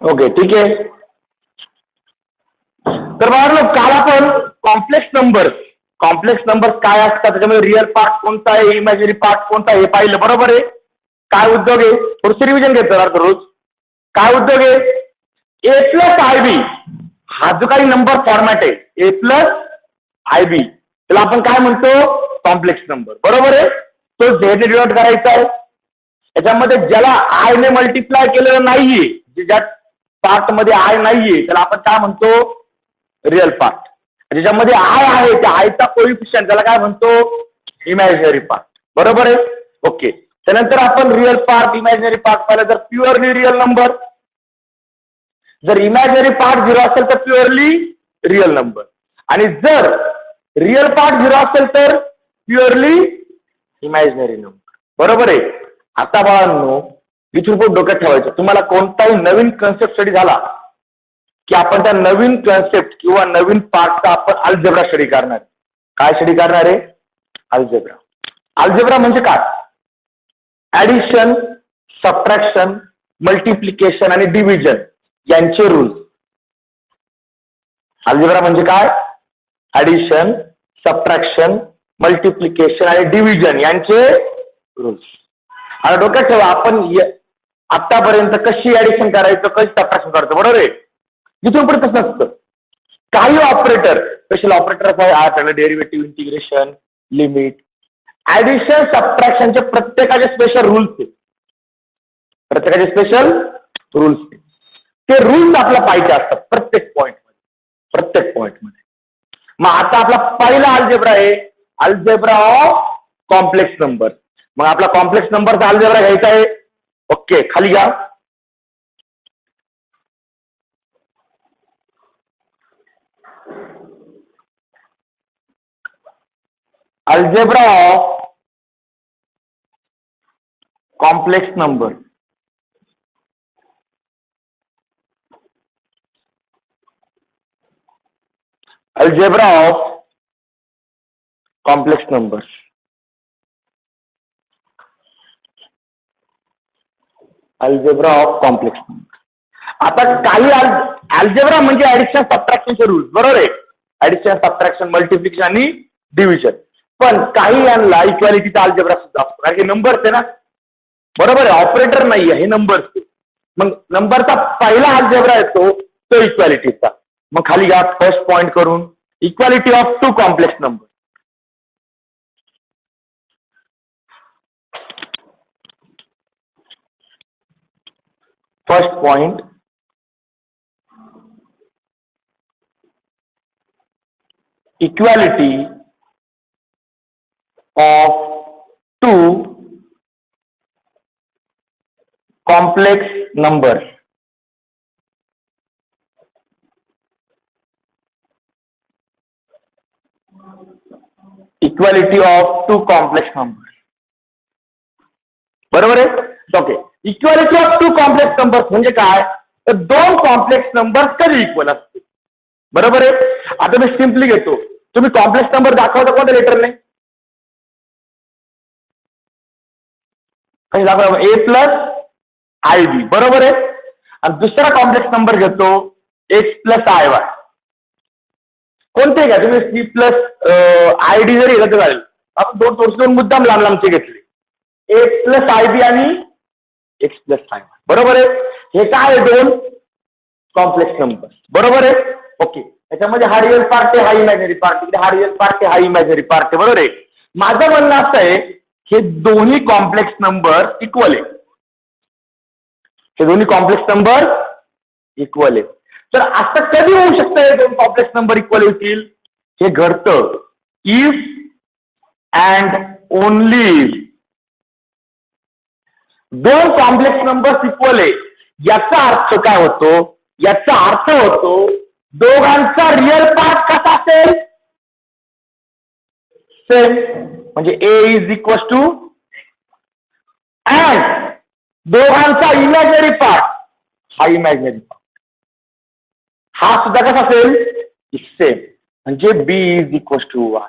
Okay ठीक आहे. तर बघा काल आपण कॉम्प्लेक्स नंबर काय असतात, त्याच्यामध्ये रिअल पार्ट कोणता आहे, इमॅजिनरी पार्ट कोणता आहे हे पाहिलं, बरोबर आहे. काय उद्योग आहे, थोडंसं रिव्हिजन घेतो रोज. काय उद्योग आहे, ए प्लस आय बी हा जो काही नंबर फॉर्मॅट आहे, ए प्लस आय बी, त्याला आपण काय म्हणतो, कॉम्प्लेक्स नंबर, बरोबर आहे. तो झेड डिनोट करायचा आहे. याच्यामध्ये ज्याला आय ने मल्टिप्लाय केलेलं नाहीये, ज्या पार्ट मध्ये आय नाहीये त्याला आपण काय म्हणतो, रिअल पार्ट. ज्याच्यामध्ये आय आहे त्या आयचा कोइफिशियंट त्याला काय म्हणतो, इमॅजिनरी पार्ट, बरोबर आहे. ओके, त्यानंतर आपण रिअल पार्ट इमॅजिनरी पार्ट पाहिलं तर प्युअरली रिअल नंबर, जर इमॅजिनरी पार्ट 0 असेल तर प्युअरली रिअल नंबर, आणि जर रिअल पार्ट 0 असेल तर प्युअरली इमॅजिनरी नंबर, बरोबर आहे. आता बाळांनो इथून पण डोक्यात ठेवायचं, तुम्हाला कोणताही नवीन कन्सेप्ट स्टडी झाला की आपण त्या नवीन कन्सेप्ट किंवा नवीन पार्टचा आपण अल्जेब्रा स्टडी करणार. काय स्टडी करणार आहे, अल्जेब्रा. अल्जेब्रा म्हणजे काय, ऍडिशन, सबट्रॅक्शन, मल्टिप्लिकेशन आणि डिव्हिजन यांचे रूल्स. अल्जेब्रा म्हणजे काय, ऍडिशन, सबट्रॅक्शन, मल्टिप्लिकेशन आणि डिव्हिजन यांचे रूल्स. आणि डोक्यात ठेवा आपण आतापर्यंत कशी ऍडिशन करायचं, कशी सबट्रॅक्शन करायचं, बरोबर आहे. इथून पुढे तसं नसतं. काही ऑपरेटर, स्पेशल ऑपरेटर आहे, डेरिव्हेटिव्ह, इंटिग्रेशन, लिमिट, ऍडिशन, सबट्रॅक्शनचे प्रत्येकाचे स्पेशल रूल्स आहेत, प्रत्येकाचे स्पेशल रूल्स. ते रूल्स आपल्याला पाहिजे असतात प्रत्येक पॉइंटमध्ये. मग आता आपला पहिला अल्जेब्रा आहे, अल्जेब्रा ऑफ कॉम्प्लेक्स नंबर. मग आपला कॉम्प्लेक्स नंबरचा अल्जेब्रा घ्यायचा आहे. ओके, खाली घ्या. Algebra of complex number. Algebra of complex number. Algebra of complex number. आता काही अल्जेब्रा म्हणजे ऍडिशन, सबट्रॅक्शनचे रूल्स, बरोबर आहे. ऍडिशन, सबट्रॅक्शन, मल्टिप्लिकेशन आणि डिव्हिजन. पण काही यांना इक्वॅलिटीचा अल्जेब्रा सुद्धा असतो, कारण की नंबर्स आहे ना, बरोबर आहे. ऑपरेटर नाही आहे, हे नंबर्स. मग नंबरचा पहिला अल्जेब्रा येतो तो इक्वॅलिटीचा. मग खाली घ्या फर्स्ट पॉइंट करून, equality of two complex number. First point, equality of two complex numbers. Equality of two complex numbers. बरोबर आहे. Okay, equality of two complex numbers म्हणजे काय, तर दोन कॉम्प्लेक्स नंबर्स कधी इक्वल असतील, बरोबर आहे. आता मी सिम्पली घेतो, तुम्ही कॉम्प्लेक्स नंबर दाखवता कोणत्या लेटरने, दाखवा ए प्लस आय बी, बरोबर आहे. आणि दुसरा कॉम्प्लेक्स नंबर घेतो एक्स प्लस आय वाय. कोणते घ्या तुम्ही, सी प्लस आय डी जरी घेतलं तर चालेल. आपण दोन मुद्दाम लांब लांबचे घेतले, एक्स प्लस आय बी आणि एक्स प्लस आय वाय, बरोबर आहे. हे काय आहे, दोन कॉम्प्लेक्स नंबर, बरोबर आहे. ओके, त्याच्यामध्ये हा रिअल पार्ट आहे, हा इमॅजिनरी पार्ट, इकडे हा रिअल पार्ट आहे, हा इमॅजिनरी पार्ट आहे, बरोबर आहे. माझं म्हणणं असं आहे, हे दोन्ही कॉम्प्लेक्स नंबर इक्वल आहे, हे दोन्ही कॉम्प्लेक्स नंबर इक्वल आहे. तर असं कधी होऊ शकतं हे दोन कॉम्प्लेक्स नंबर इक्वल होतील, हे घडतं इफ अँड ओनली दोन कॉम्प्लेक्स नंबर इक्वल आहे. याचा अर्थ काय होतो, याचा अर्थ होतो दोघांचा रिअल पार्ट कसा असेल, सेम. म्हणजे ए इज इक्वल टू, अँड दोघांचा इमॅजिनरी पार्ट हा इमॅजिनरी पार्ट हा सुद्धा कसा असेल, सेम. म्हणजे बी इज इक्वल टू वाय.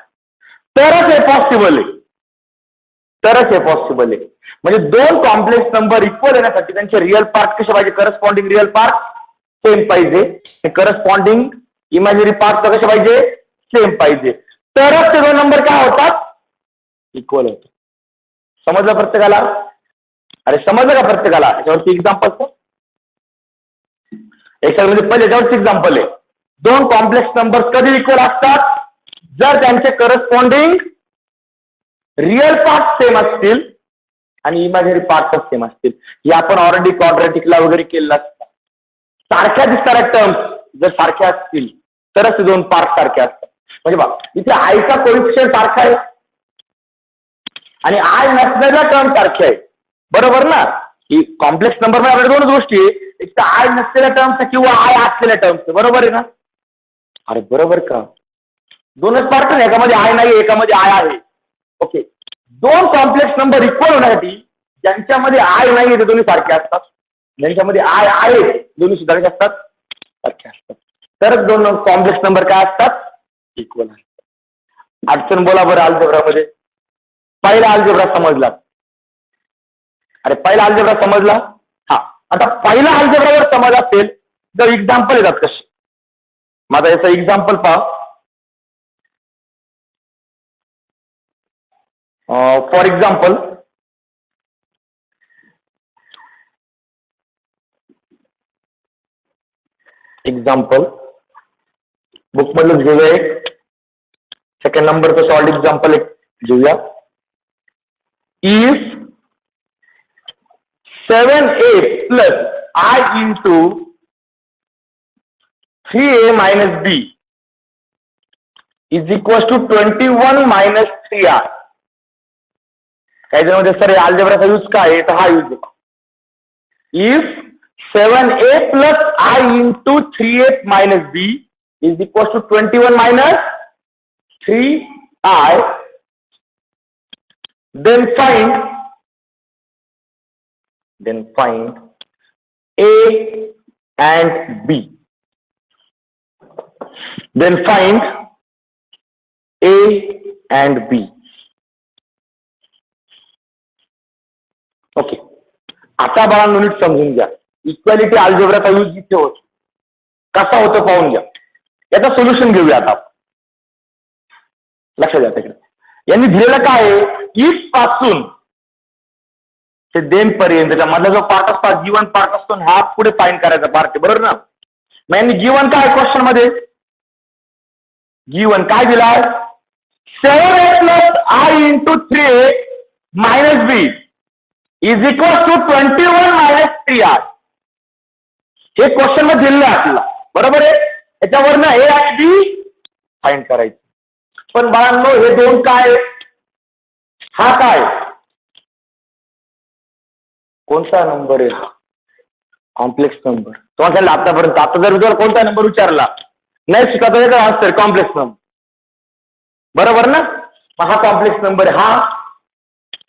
तरच हे पॉसिबल आहे, तरच हे पॉसिबल आहे. म्हणजे दोन कॉम्प्लेक्स नंबर इक्वल येण्यासाठी त्यांचे रिअल पार्ट कसे पाहिजे, करस्पॉन्डिंग रिअल पार्ट सेम पाहिजे, करस्पॉन्डिंग इमॅजिनरी पार्ट कसे पाहिजे, सेम पाहिजे, तरच ते दोन नंबर काय होतात, इक्वल होतात. समजलं प्रत्येकाला? अरे समजलं का प्रत्येकाला? याच्यावरती एक्झाम्पल याच्यामध्ये पहिले याच्यावरती एक्झाम्पल आहे. दोन कॉम्प्लेक्स नंबर कधी इक्वल असतात, जर त्यांचे करस्पॉन्डिंग रिअल पार्ट सेम असतील आणि इमॅजिनरी पार्ट सेम असतील. हे आपण ऑलरेडी क्वाड्रॅटिकला वगैरे केलेलं असतं. सारख्या दिसणाऱ्या टर्म्स जर सारख्या असतील तरच ते दोन पार्ट सारखे असतात. म्हणजे बघा इथे आयचा कोइफिशियंट सारखा आहे आणि आय नसलेल्या टर्म सारखे आहे, बरोबर ना? ही कॉम्प्लेक्स नंबर मध्ये आपल्याला दोनच गोष्टी आहे, एक तर आय नसलेल्या टर्म्स किंवा आय असलेल्या टर्म्स, बरोबर आहे ना? अरे बरोबर का? दोनच पार्ट नाही, एकामध्ये आय नाही एकामध्ये आय आहे. ओके, दोन कॉम्प्लेक्स नंबर इक्वल होण्यासाठी ज्यांच्यामध्ये आय नाही ते दोन्ही सारखे असतात, ज्यांच्यामध्ये आय आहे दोन्ही सुद्धा असतात सारखे असतात, तरच दोन कॉम्प्लेक्स नंबर काय असतात, इक्वल असतात. अडचण बोला बरं अल्जेब्रामध्ये. पहिला अल्जेब्रा समजला? अरे पहिला अल्जेब्रा समजला? हा, आता पहिला अल्जेब्रा जर समज असेल तर एक्झाम्पल येतात कसे. माझा याचा एक्झाम्पल पहा. फॉर एक्झाम्पल बुक मधलं घेऊया एक. सेकंड नंबरचं सॉल्ड एक्झाम्पल एक घेऊया. If 7a plus I into 3a minus b is equals to 21 minus 3r. काही जणांमध्ये सर अल्जेब्राचा यूज काय आहे, तर हा यूज आहे. If 7a plus I into 3a minus b is equals to 21 minus 3i, then find a and b. Then find a and b. Okay, आता बाळांनो नीट समजून घ्या. इक्वॅलिटी अल्जेब्राचा यूज इथे होतो, कसा होतो पाहून घ्या. याचा सोल्युशन घेऊया आता. लक्षात द्या तिकडे. यांनी दिलेलं काय आहे, इफ पासून ते देन पर्यंत मधला जो पार्ट असतो जीवन पार्ट असतो हा पुढे फाइंड करायचा पार्ट आहे, बरोबर ना? मग यांनी जीवन काय क्वेश्चन मध्ये जीवन काय दिलाय, 7a plus I into 3a minus b is equal to 21 minus 3r. हे क्वेश्चन मध्ये दिलेलं आहे आपल्याला, बरोबर आहे? याच्यावरनं ए आणि बी फाइंड करायचं. पण बाळांनो हे दोन काय, हा काय, कोणता नंबर आहे हा, कॉम्प्लेक्स नंबर. तुम्हाला सांगितलं आतापर्यंत, आता जर तुला कोणता नंबर विचारला नाही शिकवता आन्सर कॉम्प्लेक्स नंबर, बरोबर ना? हा कॉम्प्लेक्स नंबर आहे, हा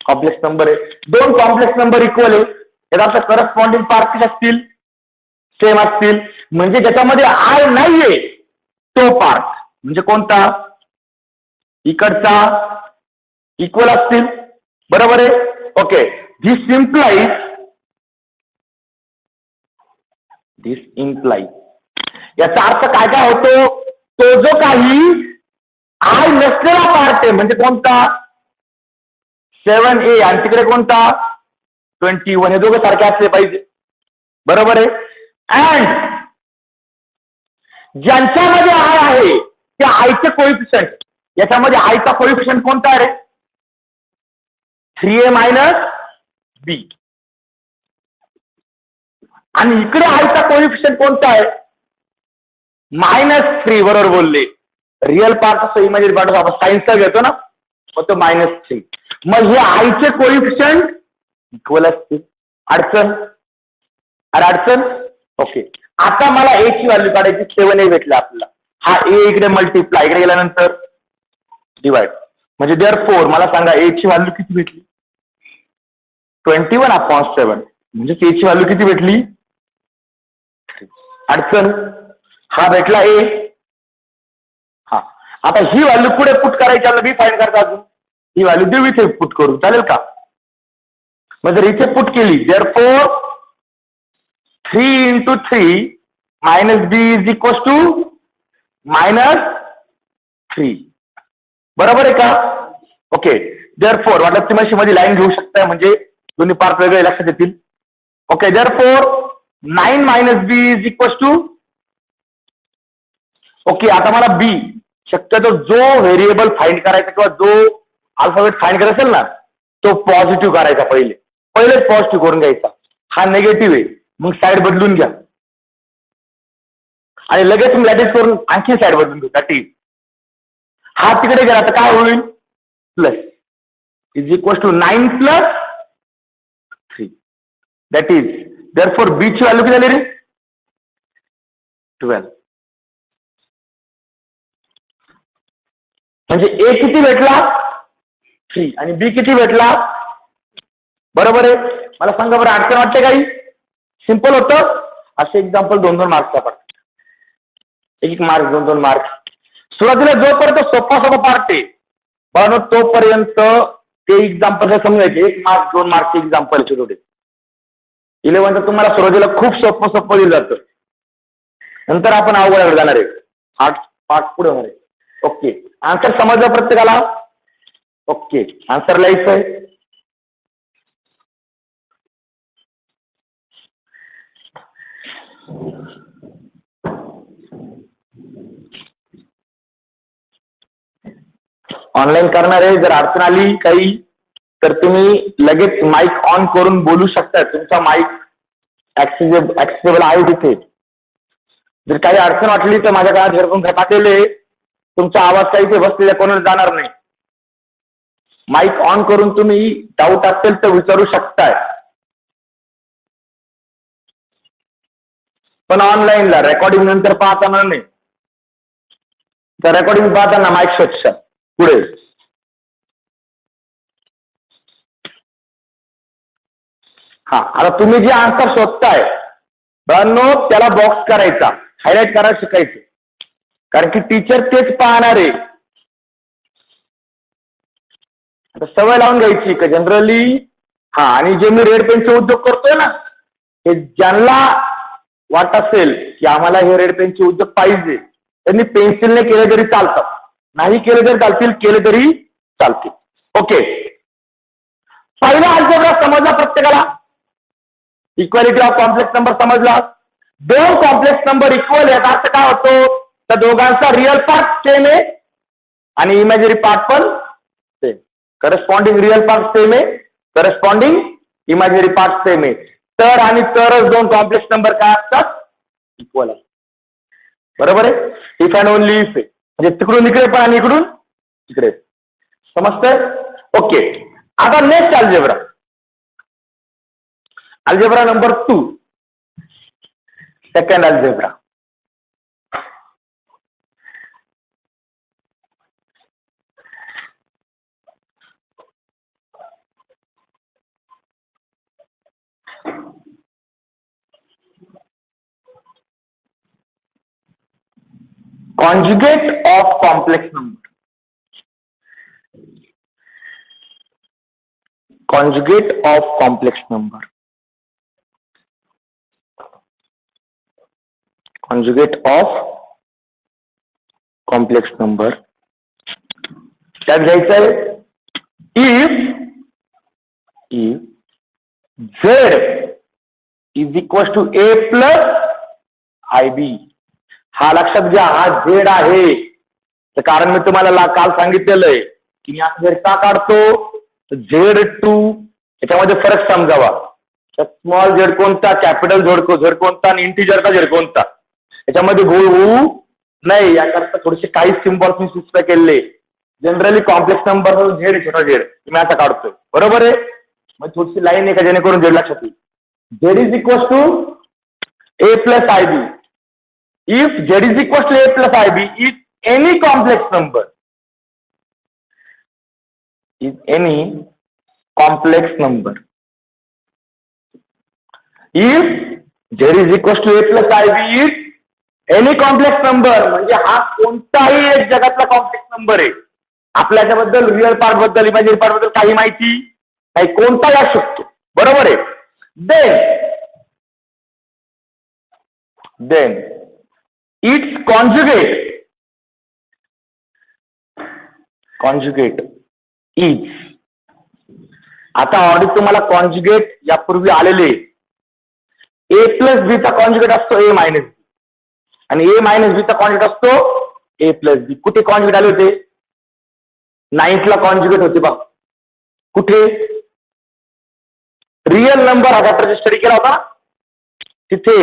कॉम्प्लेक्स नंबर आहे. दोन कॉम्प्लेक्स नंबर इक्वल आहे, त्याचा आपल्या करस्पॉन्डिंग पार्ट असतील सेम असतील, म्हणजे ज्याच्यामध्ये आय नाहीये तो पार्ट म्हणजे कोणता, इकडचा इक्वल असतील, बरोबर आहे? ओके, दिस इम्प्लाइज याचा अर्थ काय काय होतो, तो जो काही आय नसलेला पार्ट आहे म्हणजे कोणता 7a आणि तिकडे कोणता 21, हे दोघं सारखे असले पाहिजे, बरोबर आहे? अँड ज्यांच्यामध्ये आय आहे त्या आयचे कोइफिशियंट, याच्यामध्ये आयचा कोइफिशियंट कोणता आहे, 3a minus b, आणि इकडे आयचा कोइफिशियंट कोणता आहे -3. बरोबर बोलले. रिअल पार्ट असतो इमॅजिनरी पार्ट आपण सायन्सचा घेतो ना, मग तो -3. मग हे आयचे कोइफिशियंट इक्वल असतील. अडचण ओके. आता मला ए ची व्हॅल्यू काढायची, 7a भेटला आपल्याला, हा ए इकडे मल्टिप्लाय, इकडे गेल्यानंतर डिवाइड, म्हणजे देअरफॉर मला सांगा ए ची व्हॅल्यू किती भेटली 21/7, म्हणजे ए ची व्हॅल्यू किती भेटली. अडचण, हा भेटला ए. हा, आता ही व्हॅल्यू पुढे पुट करायची, आपल्याला बी फाइंड करता, अजून ही व्हॅल्यू देऊ इथे पुट करू, चालेल का? मग जर इथे पुट केली, therefore 3 into 3 minus b is equal to -3. बरोबर आहे का? ओके. देअरफॉर वाटलं तुम्ही मध्ये लाईन घेऊ शकता, म्हणजे दोन्ही पार्ट वेगळे लक्षात येतील. Okay. Therefore 9 minus b is equal to, okay. आता मला बी शक्यतो जो व्हेरिएबल फाइंड करायचा किंवा जो अल्फाबेट फाइंड करायचा असेल ना, तो पॉझिटिव्ह करायचा. पहिलेच पॉझिटिव्ह करून घ्यायचा. हा निगेटिव्ह आहे, मग साईड बदलून घ्या आणि लगेच तुम्ही लॅटिस करून आणखी साईड बदलून घ्या. दॅट इज, हा तिकडे गेला तर काय होईल? Plus is equal to 9 + 3. That is, therefore B ची व्हॅल्यू किती झाली रे? 12. म्हणजे ए किती भेटला? 3 आणि बी किती भेटला? बरोबर आहे. मला सांगा बरं, अडचण वाटते काही? सिंपल होतं. असे एक्झाम्पल 2-2 मार्क्सचा पडतात. 1-1 मार्क, 2-2 मार्क. सुरुवातीला जोपर्यंत सोपा पार्ट आहे पण तोपर्यंत ते एक्झाम्पल समजायचे 1 मार्क 2 मार्कचे एक्झाम्पल छोटे. 11th तुम्हाला सुरुवातीला खूप सोपं दिलं जातं, नंतर आपण अवघड जाणार आहे. पार्ट पुढे होणार आहे. ओके. आन्सर समजलं प्रत्येकाला? ओके. आन्सर लिहायचं आहे. ऑनलाईन करणारे जर अडचण आली काही तर तुम्ही लगेच माईक ऑन करून बोलू शकता. तुमचा माईक ऍक्सेसेबल आहे तिथे. जर काही अडचण वाटली तर माझ्या काळात हेडफोन टाकलेले, तुमचा आवाज काही ते बसलेल्या कोणाला जाणार नाही. माईक ऑन करून तुम्ही डाऊट असेल तर विचारू शकताय. पण ऑनलाईनला रेकॉर्डिंग नंतर पाहताना नाही, तर रेकॉर्डिंग पाहताना माईक स्वच्छ पुढे. हा, आता तुम्ही जे आन्सर शोधताय ब्रांनो, त्याला बॉक्स करायचा, हायलाइट करायला शिकायचं, कारण की टीचर तेच पाहणार आहे. आता सवय लावून घ्यायची का जनरली. हा, आणि जे मी रेड पेनचे उद्योग करतोय ना, हे ज्यांना वाटत असेल की आम्हाला हे रेड पेनचे उद्योग पाहिजे, त्यांनी पेन्सिलने केले तरी चालतात, नाही केले तरी चालतील, केले तरी चालतील. ओके. पहिला अल्जेब्रा समजला प्रत्येकाला? इक्वालिटी ऑफ कॉम्प्लेक्स नंबर समजला? 2 कॉम्प्लेक्स नंबर इक्वल आहेत अर्थ काय होतो? त्या दोघांचा रिअल पार्ट सेम आहे आणि इमॅजिनरी पार्ट पण same. Corresponding real part same आहे, करस्पॉन्डिंग इमॅजिनरी पार्ट सेम आहे. तर आणि तरच 2 कॉम्प्लेक्स नंबर काय असतात? इक्वल आहे. बरोबर आहे. इफ अँड ओनली इफ आहे, म्हणजे तिकडून इकडे पण आणि इकडून इकडे. समजतंय? ओके. आता next algebra, algebra number 2, second algebra. Conjugate of complex number. Conjugate of complex number. Conjugate of complex number. क्या घ्यायचं आहे? If Z is equal to A plus IB. हा लक्षात घ्या, हा झेड आहे. तर कारण मी तुम्हाला काल सांगितलेलं आहे की मी असं झेड का काढतो, Z2 याच्यामध्ये फरक समजावा. स्मॉल झेड कोणता, कॅपिटल झेड कोणता आणि इंटिजरचा झेड कोणता, याच्यामध्ये गोळ होऊ नाही याकरता थोडेसे काही सिम्बॉल्स मी सुचना केले. जनरली कॉम्प्लेक्स नंबर झेड छोटा झेड मी आता काढतोय. बरोबर आहे. मग थोडीशी लाईन आहे का जेणेकरून झेड लक्षात येईल. Z is equal to A plus IB. If Z is equal to A plus IB, if any complex number is any complex number, if Z is equal to A plus IB is any complex number, म्हणजे हा कोणताही एक जगातला complex number आहे. आपल्या याच्याबद्दल real part बद्दल imaginary part बद्दल काही माहिती नाही, कोणताही असू शकतो. बरोबर आहे. Then then its conjugate is. आता ऑलरेडी तुम्हाला कॉन्जुगेट यापूर्वी आलेले ए प्लस बी चा कॉन्जुगेट असतो ए मायनस बी आणि ए मायनस बी चा कॉन्जुगेट असतो ए प्लस बी. कुठे कॉन्जुगेट आले होते? 9th ला कॉन्जुगेट होते बघ. कुठे? रिअल नंबर हा चॅप्टर स्टडी केला होता तिथे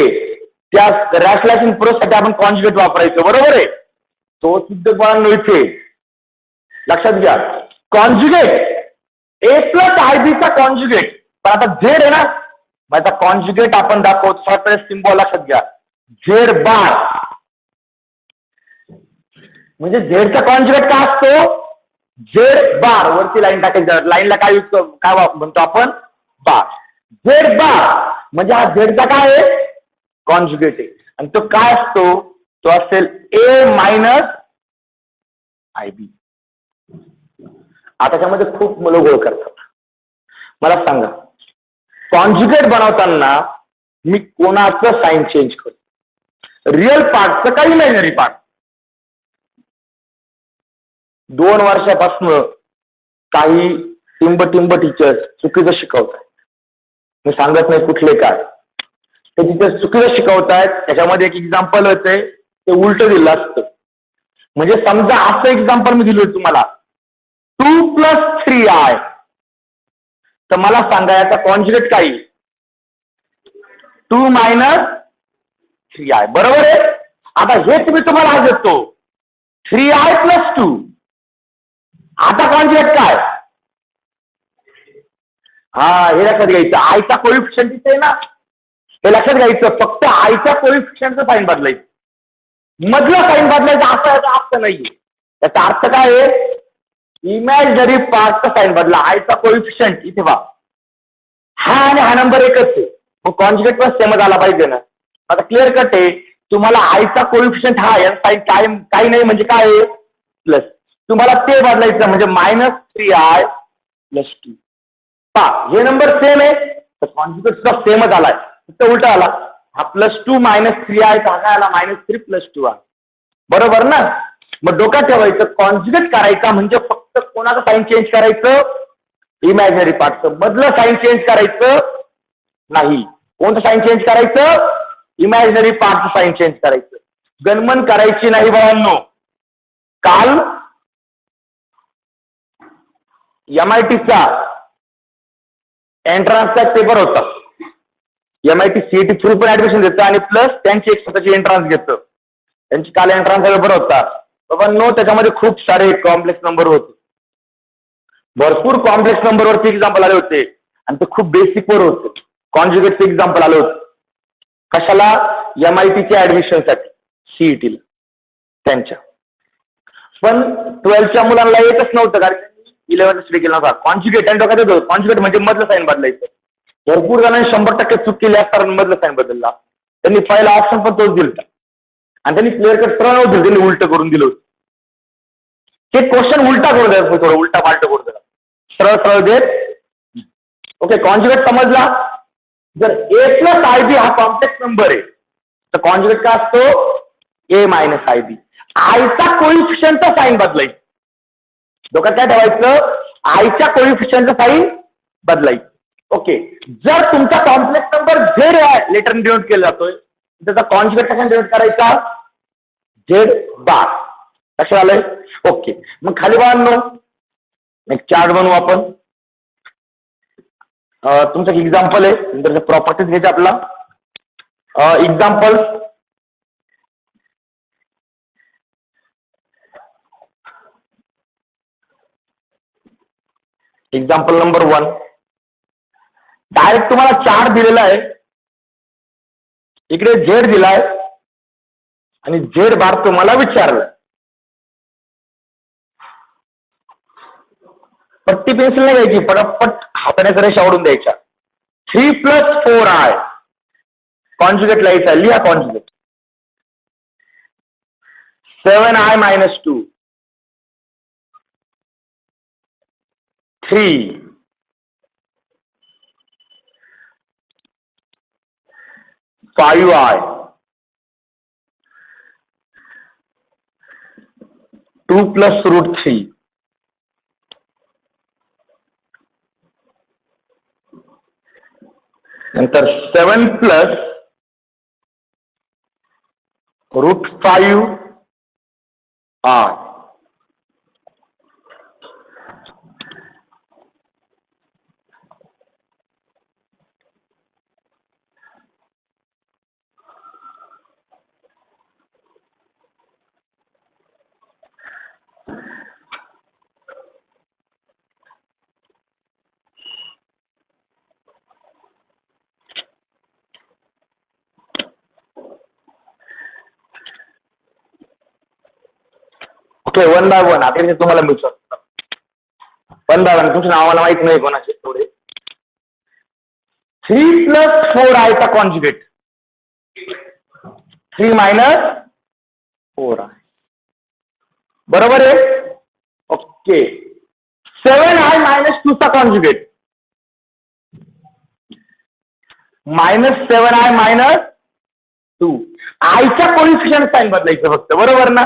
त्या रॅशनलायझेशन प्रोसेससाठी आपण कॉन्जुगेट वापरायचो, बरोबर आहे. तो सिद्ध बाळांनो इथे लक्षात घ्या. Conjugate a plus i b चा कॉन्जुगेट, पण आता झेड आहे ना, माझा कॉन्जुगेट आपण दाखवतो. सॉफ्टवेअर सिम्बॉल लक्षात घ्या, झेड बार. म्हणजे झेडचा कॉन्जुगेट काय असतो? Z bar. वरती लाईन टाकायची, लाईनला काय म्हणतो आपण? बार. झेड बार म्हणजे हा झेडचा काय आहे? कॉन्जुगेट आहे. आणि तो काय असतो? तो असेल ए मायनस आय बी. आता त्यामध्ये खूप मुलं गोळ करतात. मला सांगा, कॉन्जुगेट बनवताना मी कोणाचं साईन चेंज करतो? रिअल पार्टचं का इमॅजिनरी पार्ट? 2 वर्षापासून काही टिंब टीचर्स चुकीचं शिकवतात. मी सांगत नाही कुठले काय, ते टीचर्स चुकीचं शिकवतायत. त्याच्यामध्ये एक एक्झाम्पल होते, ते उलट दिलं असतं. म्हणजे समजा असं एक्झाम्पल मी दिलोय तुम्हाला, 2 + 3i, तर मला सांगा याचा कॉन्जुगेट काय? 2 - 3i, बरोबर आहे. आता हेच मी तुम्हाला आज देतो, 3i + 2. आता कॉन्जुगेट काय? हा, हे लक्षात घ्यायचं. आयचा कोइफिशियंट तिथे आहे ना, हे लक्षात घ्यायचं. फक्त आयच्या कोइफिशियंटचं साईन बदलायचं, मधलं साईन बदलायचं, असा याचा अर्थ नाहीये. याचा अर्थ काय आहे? इमॅजिनरी पार्टचा साईन बदला. आयचा कोइफिशियंट इथे बा, हा आणि हा नंबर एकच आहे, मग कॉन्जुगेट पण सेमच आला पाहिजे ना. आता क्लिअर कट आहे. तुम्हाला आयचा कोइफिशियंट हा या साईन काय काही नाही म्हणजे काय आहे? प्लस. तुम्हाला ते बदलायचं म्हणजे -3i + 2. पा हे नंबर सेम आहे तर कॉन्जुगेट सुद्धा सेमच आलाय, फक्त उलटा आला. हा +2 - 3i काय आला? -3 + 2i, बरोबर ना. मग डोक्यात ठेवायचं, कॉन्जुगेट करायचा म्हणजे फक्त कोणाचं साईन चेंज करायचं? इमॅजिनरी पार्टचं. मधलं साईन चेंज करायचं नाही. कोणतं साईन चेंज करायचं? इमॅजिनरी पार्टचं साईन चेंज करायचं. गणमन करायची नाही बाळांनो. काल MITचा एंट्रान्सचा पेपर होता. MIT CET थ्रू पण ऍडमिशन देतं आणि प्लस त्यांची एक स्वतःची एंट्रान्स घेतं. त्यांची काल एंट्रान्सचा पेपर होता. पण नो, त्याच्यामध्ये खूप सारे कॉम्प्लेक्स नंबर होते, भरपूर कॉम्प्लेक्स नंबरवरचे एक्झाम्पल आले होते आणि ते खूप बेसिक वर होते. कॉन्जुगेटचे एक्झाम्पल आले होते. कशाला? MITच्या ऍडमिशनसाठी, CETला त्यांच्या. पण 12th मुलांना येतच नव्हतं, कारण 11th स्टडी केला नव्हता. कॉन्जुगेट आणि डोक्यात येतो, कॉन्जुगेट म्हणजे मधलं साईन बदलायचं. भरपूर जणांनी 100% चूक केली असतात, मधलं साईन बदलला. त्यांनी पहिला ऑप्शन पण तोच दिला आणि त्यांनी क्लिअर कट सरळ नव्हतं, त्यांनी उलट करून दिलं होतं. ते क्वेश्चन उलटा करून द्यायचं, थोडं उलटा पालट करून द्या, सरळ देत. ओके, कॉन्जुगेट समजला. जर ए + आयबी हा कॉम्प्लेक्स नंबर आहे तर कॉन्जुगेट काय असतो? ए - आयबी. आयचा कोइफिशियंटचा साईन बदलायचं. डोक्यात काय ठेवायचं? आयच्या कोइफिशियंटचा साईन बदलायचं. ओके, जर तुमचा complex number z letter denote केला जातोय, त्याचा कॉन्जुगेट कसा डिनोट करायचा? Z bar. लक्षात आलंय? ओके, मग खाली बाळांनो एक चार्ट बनवू आपण. तुमचं एक्झाम्पल आहे, नंतर प्रॉपर्टीज घ्यायचे आपला. Example number 1. डायरेक्ट तुम्हाला चार्ट दिलेला आहे, इकडे झेड दिलाय आणि झेड बार तुम्हाला विचारलं. पट्टी पेन्सिल नाही घ्यायची, पटपट हाताने रेषा ओढून द्यायच्या. 3 + 4i कॉन्जुगेट लिहायचा, लिहा कॉन्जुगेट. 7i - 2, 3, 5i, 2 + √3 नंतर 7 + √5 r. ओके, 1 बाय 1 आता तुम्हाला मिळू शकतं. 1 बाय 1 तुमचं नाव मला माहित नाही कोणाचे थोडे. 3 + 4i चा कॉन्जुगेट. 3 - 4i बरोबर आहे. ओके, 7i - 2 चा कॉन्जुगेट. -7i - 2. आयच्या कोइफिशियंट साइन बदलायचं फक्त, बरोबर ना.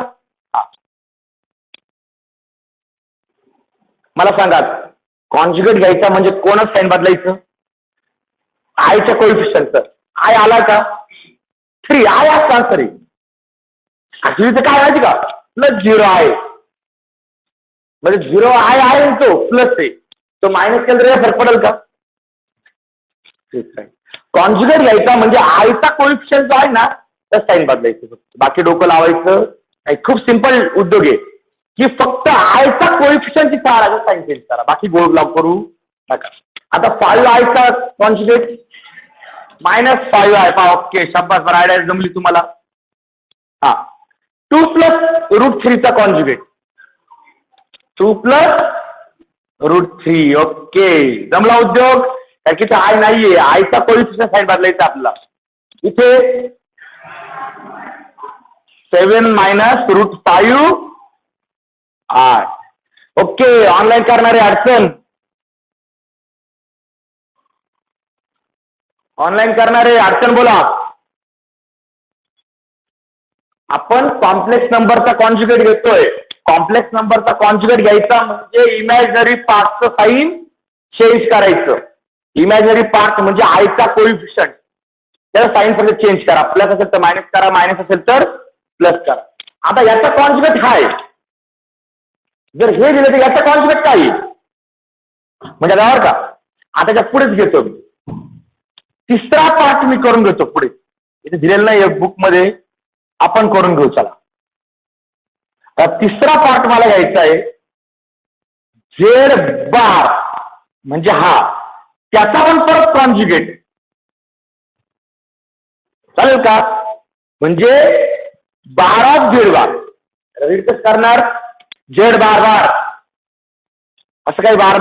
मला सांगा, कॉन्जुगेट घ्यायचा म्हणजे कोणच साइन बदलायचं? आयच्या कोइफिशियंट. आय आला का? 3 आय असता तरी ऍक्च्युली काय माहिती का, +0 आहे म्हणजे 0 आय आहे तो प्लस आहे, तो मायनस केलं तरी फरक पडेल का? ठीक आहे. कॉन्जुगेट घ्यायचा म्हणजे आयचा कोइफिशियंट जो आहे ना तर साइन बदलायचं. बाकी डोकं लावायचं नाही. खूप सिंपल उद्योग आहे की फक्त आयचा कोइफिशियंटची साइन चेंज करा, बाकी गोड लाव करू नका. आता 5i चा कॉन्जुगेट -5i पहा. ओके, शाबास, बरं, आयडिया जमली तुम्हाला. हा, 2 + √3 चा कॉन्जुगेट. 2 + √3. ओके, जमला उद्योग. कारण की आय नाहीये, आयचा कोइफिशियंट साइन बदलायचा आपला. इथे 7 - √5 r. ओके, ऑनलाईन करणारे अडचण, बोला. आपण कॉम्प्लेक्स नंबरचा कॉन्जुगेट घेतोय. कॉम्प्लेक्स नंबरचा कॉन्जुगेट घ्यायचा म्हणजे इमॅजिनरी पार्टचं साइन चेंज करायचं. इमॅजिनरी पार्ट म्हणजे आयचा कोइफिशियंट, त्याचा साइन फक्त चेंज करा. प्लस असेल तर मायनस करा, मायनस असेल तर प्लस करा. आता याचा कॉन्जुगेट काय? जर हे दिलं तर याचा कॉन्जुगेट काय म्हणजे बरोबर का. आता त्याच्या पुढेच घेतो मी. तिसरा पार्ट मी करून घेतो पुढे, इथे दिलेलं नाही बुक मध्ये, आपण करून घेऊ. चला, तिसरा पार्ट मला घ्यायचा आहे. Z म्हणजे हा, त्याचा पण परत कॉन्जुगेट चालेल का? म्हणजे 12 रीड कसं करणार? Z बार असं काही बार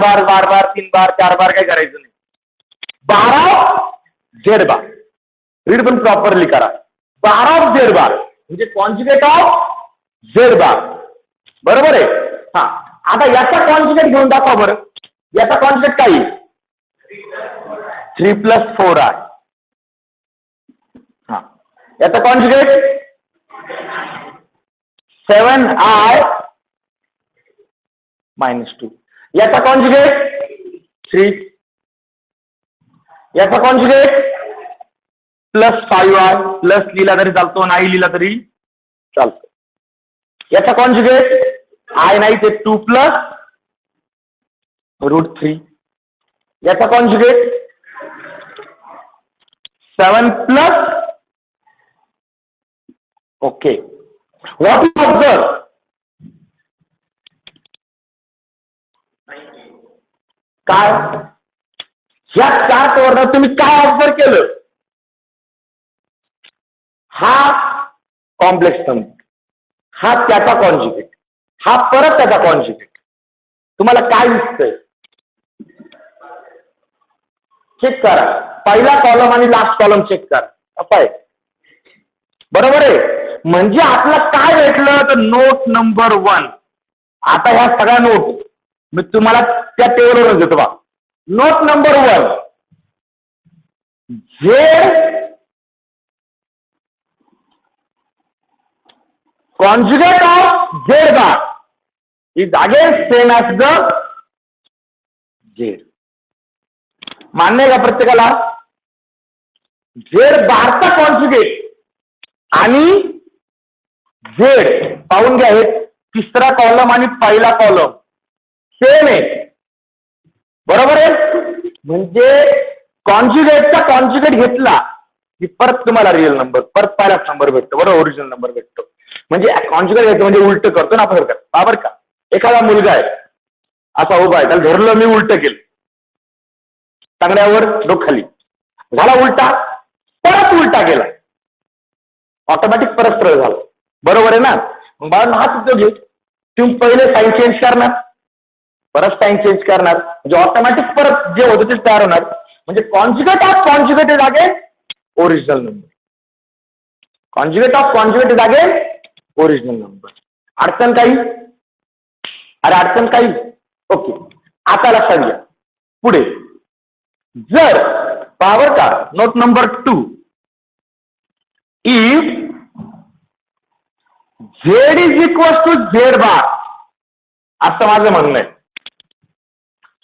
3 बार 4 बार काही करायचं नाही. 12 रीड पण प्रॉपरली करा. 12 म्हणजे कॉन्जुगेट ऑफ Z बरोबर आहे. हा, आता याचा कॉन्जुगेट घेऊन दाखवा बरं. याचा कॉन्जुगेट काय? 3 + 4i. हा, याचा कॉन्जुगेट 7i - 2. याचा कॉन्जुगेट 3. याचा कॉन्जुगेट +5i. प्लस लिहिला तरी चालतो, नाही लिहिला तरी चालतो. याचा कॉन्जुगेट आय नाही ते 2 + √3. याचा conjugate 7 +. Okay, what you observe? काय या चार्टवर तुम्ही काय ऑब्झर्व केलं? हा कॉम्प्लेक्स नंबर, हा त्याचा कॉन्जुगेट, हा परत त्याचा कॉन्जुगेट. तुम्हाला काय दिसतंय? चेक करा. पहिला कॉलम आणि लास्ट कॉलम चेक करा. असं आहे, बरोबर आहे. म्हणजे आपलं काय भेटलं तर नोट नंबर 1. आता ह्या सगळ्या नोट मी तुम्हाला त्या टेबलवरून देतो बा. Note number 1, Z conjugate of Z is again same as the Z. मान्य आहे का प्रत्येकाला? झेड बारचा कॉन्जुगेट आणि झेड पाहून घ्या, हे तिसरा कॉलम आणि पहिला कॉलम सेम आहे, बरोबर आहे. म्हणजे कॉन्जुगेटचा कॉन्जुगेट घेतला की परत तुम्हाला रिअल नंबर, परत पहिलाच नंबर भेटतो, बरोबर, ओरिजिनल नंबर भेटतो. म्हणजे कॉन्जुगेट घ्यायचं म्हणजे उलट करतो ना आपण, बरोबर का. एखादा मुलगा आहे असा उभा आहे, त्याला धरलं मी, उलट केलं, टांगड्यावर डोक खाली झाला उलटा, परत उलटा केला, ऑटोमॅटिक परत सरळ झाला, बरोबर आहे ना. मग बाळांनो हाच उद्योग आहे. तुम्ही पहिले साईन चेंज करणार, परत साईन चेंज करणार, म्हणजे ऑटोमॅटिक परत जे होतं ते तयार होणार. म्हणजे conjugate of conjugate is again original number. Conjugate of conjugate is again original number. अडचण काही? अरे अडचण काही? ओके, आता लक्षात घ्या. पुढे जर पॉवर का note number 2, if Z is equal to z bar, असं माझं म्हणणं आहे.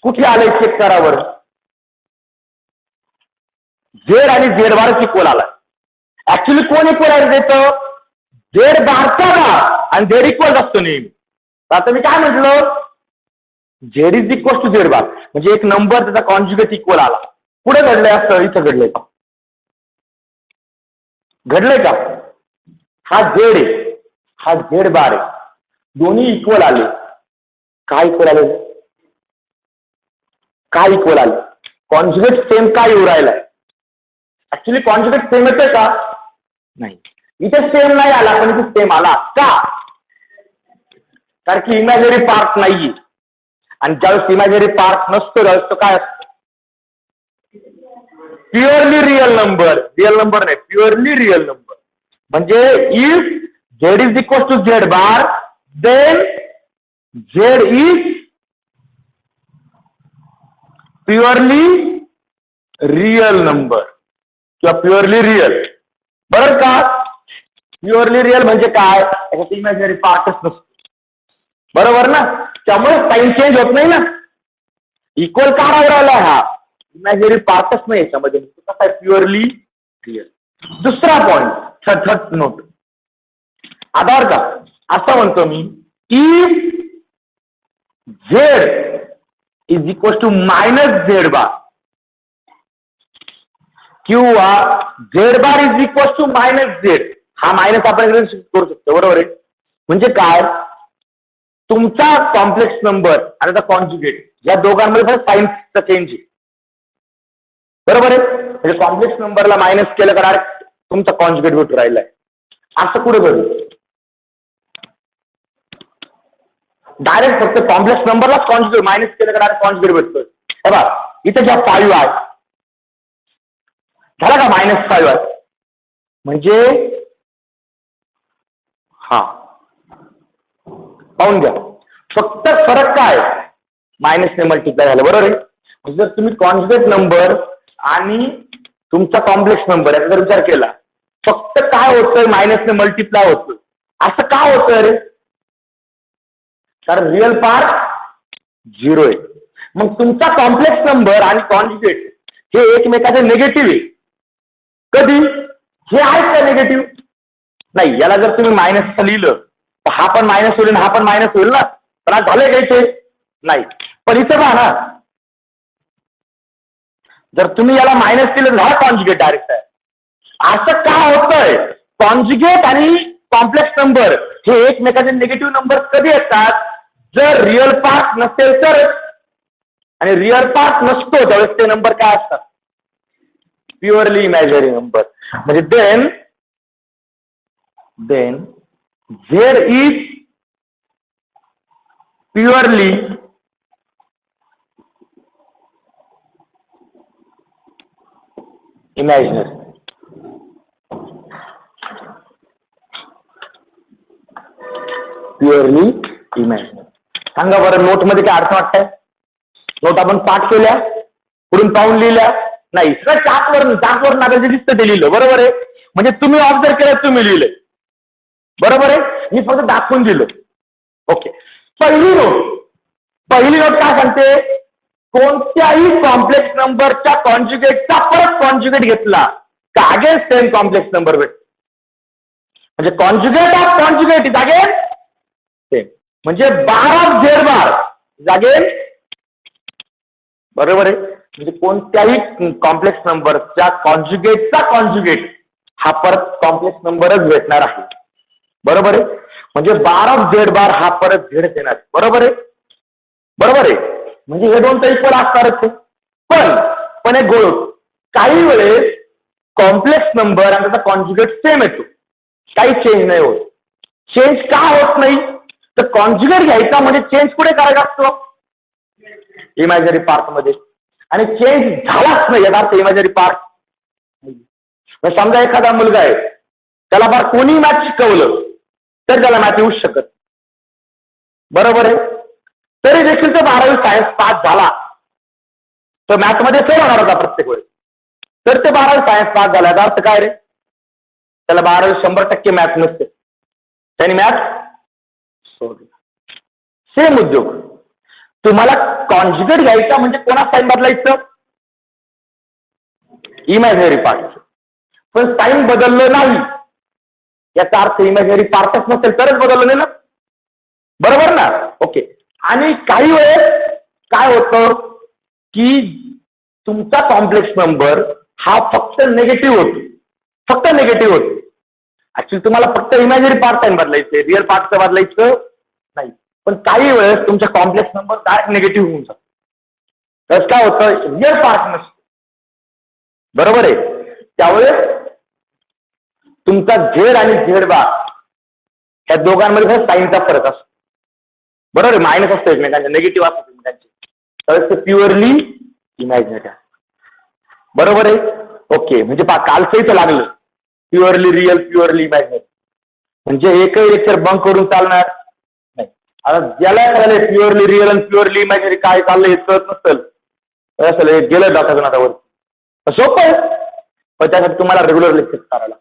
कुठे आलंय चेक करा बरं. झेड आणि झेड बार इक्वल आला. ऍक्च्युली कोण इक्वल आहे देतं? झेड बारचा बार आणि झेड इक्वल असतो नेहमी. आता मी काय म्हटलं, z is equal to z bar म्हणजे एक नंबर त्याचा कॉन्जुगेट इक्वल आला. पुढे घडलंय असं, इथं घडलंय का? घडलंय का? हा झेड आहे, हा झेड बार आहे, दोन्ही इक्वल आले. काय इक्वल आले? काय इक्वल आले? कॉन्जुगेट सेम काय येऊ राहिलाय? ऍक्च्युली कॉन्जुगेट सेम येतोय का? नाही, इथे सेम नाही आला, पण इथे सेम आला का? कारण की इमॅजिनरी पार्ट नाहीये, आणि ज्यावेळेस इमॅजिनरी पार्ट नसतो त्यावेळेस तो काय असतो? Purely real number. Real number नाही, प्युअरली रिअल नंबर. म्हणजे if Z is equal to z bar, then Z is purely real number किंवा प्युअरली रिअल, बरोबर का? प्युअरली रिअल म्हणजे काय? त्याच्यात इमॅजिनरी पार्टच नसतो, बरोबर ना. त्यामुळे साईन चेंज होत नाही ना. इक्वल का राहिला? हा इमॅजिनरी पार्टच नाही याच्यामध्ये, कसा आहे? Purely real. दुसरा पॉइंट, थर्ड नोट. आता बरं का, असं म्हणतो मी, if Z is equal to minus Z bar किंवा Z bar is equal to minus Z, हा मायनस आपण करू शकतो, बरोबर आहे. म्हणजे काय? तुमचा कॉम्प्लेक्स नंबर आणि त्याचा कॉन्जुगेट या दोघांमध्ये साईनचा चेंज आहे, बरोबर आहे. म्हणजे कॉम्प्लेक्स नंबरला मायनस केलं का डायरेक्ट तुमचा कॉन्जुगेट भेटू राहिलाय. असं कुठे करू? डायरेक्ट फक्त कॉम्प्लेक्स नंबरलाच कॉन्जुगेट मायनस केलं का डायरेक्ट कॉन्जुगेट भेटतोय. हे बघा, इथे ज्या 5 आहे, झाला का -5 आहे, म्हणजे हा पाहून घ्या, फक्त फरक काय? मायनसने मल्टिप्लाय झालं, बरोबर आहे. जर तुम्ही कॉन्जुगेट नंबर आणि तुमचा कॉम्प्लेक्स नंबर याचा जर विचार केला, फक्त काय होतंय? मायनसने मल्टिप्लाय होतं. असं का होतं रे? कारण रिअल पार्ट 0 आहे. मग तुमचा कॉम्प्लेक्स नंबर आणि कॉन्जुगेट हे एकमेकाचे निगेटिव्ह आहे. कधी? हे आहेत का निगेटिव्ह? नाही. याला जर तुम्ही मायनसचं लिहिलं तर हा पण मायनस होईल, हा पण मायनस होईल ना. पण आज झालंय का इथे? नाही. पण इथं पहा ना, जर तुम्ही याला मायनस केलं तर हा कॉन्जुगेट डायरेक्ट आहे. असं का होतंय? कॉन्जुगेट आणि कॉम्प्लेक्स नंबर हे एकमेकाचे निगेटिव्ह नंबर कधी येतात? जर रिअल पार्ट नसेल तर. आणि रिअल पार्ट नसतो त्यावेळेस ते नंबर काय असतात? Purely imaginary number. म्हणजे then Z is purely imaginary. Purely imaginary. सांगा बरं, नोट मध्ये काय अर्थ वाटतंय? नोट आपण पाठ केल्या, पुढून पाहून लिहिल्या नाही, सगळं चाकवर नागायचं दिसतं ते लिहिलं, बरोबर आहे. म्हणजे तुम्ही ऑब्झर्व केलं, तुम्ही लिहिलंय, बरोबर आहे. मी फक्त दाखवून दिलं. ओके. पहिली नोट काय सांगते, कोणत्याही कॉम्प्लेक्स नंबरच्या कॉन्जुगेटचा परत कॉन्जुगेट घेतला का अगेन सेम कॉम्प्लेक्स नंबर भेटतो. म्हणजे conjugate of conjugate is again same. म्हणजे bar of Z bar is again, बरोबर आहे. म्हणजे कोणत्याही कॉम्प्लेक्स नंबरच्या कॉन्जुगेटचा कॉन्जुगेट हा परत कॉम्प्लेक्स नंबरच भेटणार आहे, बरोबर आहे. म्हणजे बार ऑफ झेड बार हा परत झेड येणार, बरोबर आहे, बरोबर आहे. म्हणजे हे दोन तर इक्वल असणारच. पण एक गोष्ट, काही वेळेस कॉम्प्लेक्स नंबर आणि त्याचा कॉन्जुगेट सेम येतो, काही चेंज नाही होत. चेंज का होत नाही, तर कॉन्जुगेट घ्यायचा म्हणजे चेंज कुठे करायचा असतो, इमॅजिनरी पार्ट मध्ये, आणि चेंज झालाच नाही याचा अर्थ इमॅजिनरी पार्ट. समजा एखादा मुलगा आहे, त्याला फार कोणी मॅथ शिकवलं तर त्याला मॅथ येऊच शकत, बरोबर आहे. तरी देखील तो 12वी सायन्स पास झाला, तो मॅथ मध्ये फेल होणार होता प्रत्येक वेळेस. तर ते 12वी सायन्स पास झाला, याचा अर्थ काय रे, त्याला 12वी 100% मॅथ नसते, त्यांनी मॅथ सोडला. सेम उद्योग, तुम्हाला कॉन्जुगेट घ्यायचा म्हणजे कोणा साईन बदलायचं, इमॅजिनरी पार्ट. पण साईन बदललं नाही याचा अर्थ इमॅजिनरी पार्टच नसेल तरच बदललं नाही ना, बरोबर ना. ओके. आणि काही वेळेस काय होतं की तुमचा कॉम्प्लेक्स नंबर हा फक्त निगेटिव्ह होतो, फक्त निगेटिव्ह होतो. ऍक्च्युली तुम्हाला फक्त इमॅजिनरी पार्ट साईन बदलायचे, रिअल पार्टचं बदलायचं नाही. पण काही वेळेस तुमचा कॉम्प्लेक्स नंबर डायरेक्ट निगेटिव्ह होऊन जातो, तर काय होतं, रिअल पार्ट नसतो, बरोबर आहे. त्यावेळेस तुमचा झेड आणि झेड बार या दोघांमध्ये साईनचा फरक असतो, बरोबर आहे. मायनस असतो एकमेकांच्या, निगेटिव्ह असतो एकमेकांचे, तर ते प्युअरली इमॅजिनरी आहे, बरोबर आहे. ओके. म्हणजे कालचं इथं लागलं प्युअरली रिअल, प्युअरली इमॅजिनरी. म्हणजे एकही लेक्चर बंक करून चालणार नाही. आता ज्याला चाललंय प्युअरली रिअल आणि प्युअरली इमॅजिनरी काय चाललंय हे कळत नसेल, गेलं डॉक्टर आता वर, सोपं आहे. पण त्यासाठी तुम्हाला रेग्युलर लेक्चर करायला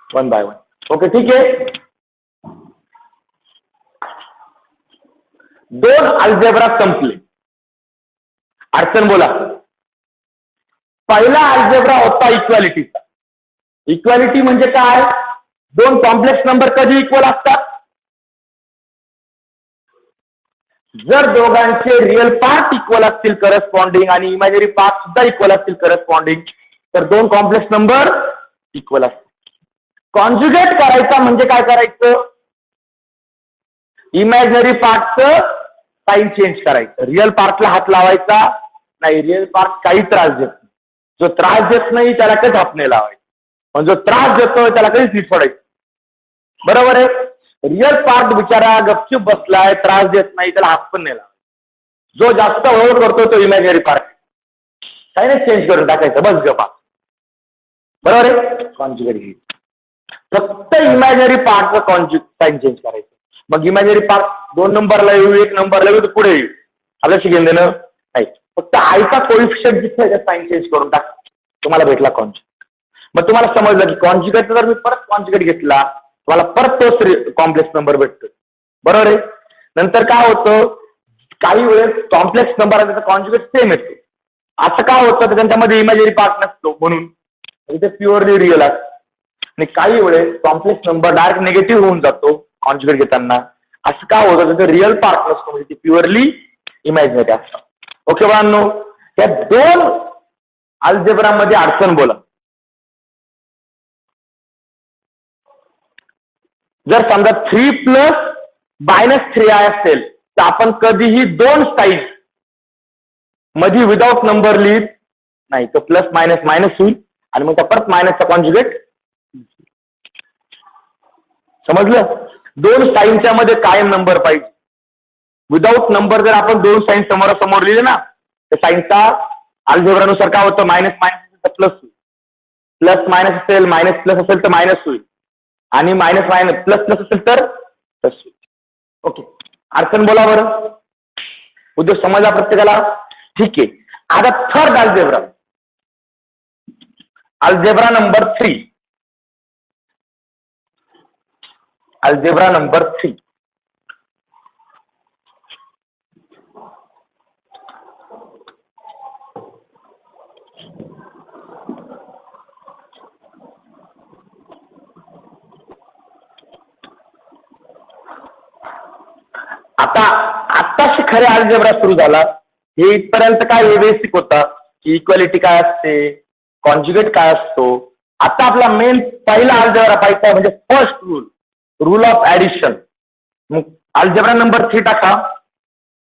1 by 1. ओके, ठीक आहे. 2 अल्जेब्रा संपले. अडचण बोला. पहिला अल्जेब्रा होता इक्वालिटीचा. इक्वालिटी म्हणजे काय, 2 कॉम्प्लेक्स नंबर कधी इक्वल असतात, जर दोघांचे रिअल पार्ट इक्वल असतील करस्पॉन्डिंग आणि इमॅजिनरी पार्ट सुद्धा इक्वल असतील करस्पॉन्डिंग, तर 2 कॉम्प्लेक्स नंबर इक्वल असतात. कॉन्जुगेट करायचा म्हणजे काय करायचं, इमॅजिनरी पार्टचं साईन चेंज करायचं, रिअल पार्टला हात लावायचा नाही. रिअल पार्ट काही त्रास देत नाही, जो त्रास देत नाही त्याला कधीच हात नाही लावायचा, पण जो त्रास देतो त्याला कधीच नीट सोडायचं, बरोबर आहे. रिअल पार्ट बिचारा गपचूप बसलाय, त्रास देत नाही, त्याला हात पण नाही लावायचा. जो जास्त ओव्हर करतो तो इमॅजिनरी पार्ट, काही नाही चेंज करून टाकायचं, बस गपा, बरोबर आहे. कॉन्जुगेट घ्यायचं, फक्त इमॅजिनरी पार्टचं साईन चेंज करायचं. मग इमॅजिनरी पार्ट 2 नंबरला येऊ, 1 नंबरला येऊ, तर पुढे येऊ, आपल्याशी घेऊन देणं नाही. फक्त आयचा कोइफिशियंट जिथे साईन चेंज करून टाक, तुम्हाला भेटला कॉन्जुगेट. मग तुम्हाला समजलं की कॉन्जुगेट जर मी परत कॉन्जुगेट घेतला, तुम्हाला परत तोच कॉम्प्लेक्स नंबर भेटतो, बरोबर आहे. नंतर काय होतं, काही वेळेस कॉम्प्लेक्स नंबर आणि त्याचा कॉन्जुगेट सेम येतो. असं काय होतं, तर त्यांच्यामध्ये इमॅजिनरी पार्ट नसतो, म्हणून इथे प्युअरली रिअल असतो. आणि काही वेळेस कॉम्प्लेक्स नंबर डायरेक्ट निगेटिव्ह होऊन जातो कॉन्जुगेट घेताना. असं काय होतं, तिथे रिअल पार्ट नसतो, म्हणजे ती प्युअरली इमॅजिनरी असतं. ओके बाळांनो, या 2 अल्जेब्रामध्ये अडचण बोला. जर समजा 3 + -3i असेल, तर आपण कधीही 2 साईड मध्ये विदाउट नंबर लिहित नाही, तर प्लस मायनस मायनस होईल आणि मग परत मायनसचा कॉन्जुगेट. समजलं. 2 साईनच्या मध्ये कायम नंबर पाहिजे. विदाउट नंबर जर आपण 2 साईन समोरासमोर लिहिले ना, तर साईनचा अल्जेब्रानुसार काय होतं, मायनस मायनस तर प्लस होईल, प्लस मायनस असेल, मायनस प्लस असेल तर मायनस होईल, आणि मायनस मायनस प्लस प्लस असेल तर प्लस होईल. ओके, अडचण बोला बरं, उद्योग समजला प्रत्येकाला, ठीक आहे. आता third algebra, algebra number 3. Algebra number 3 आता आत्ताशी खरे अल्जेब्रा सुरू झाला. हे इथपर्यंत काय हे बेसिक होता की इक्वालिटी काय असते, कॉन्जुगेट काय असतो. आता आपला मेन पहिला अल्जेब्रा पाहिजे म्हणजे फर्स्ट रूल ऑफ ऍडिशन. मग अल्जेब्रा नंबर 3 टाका.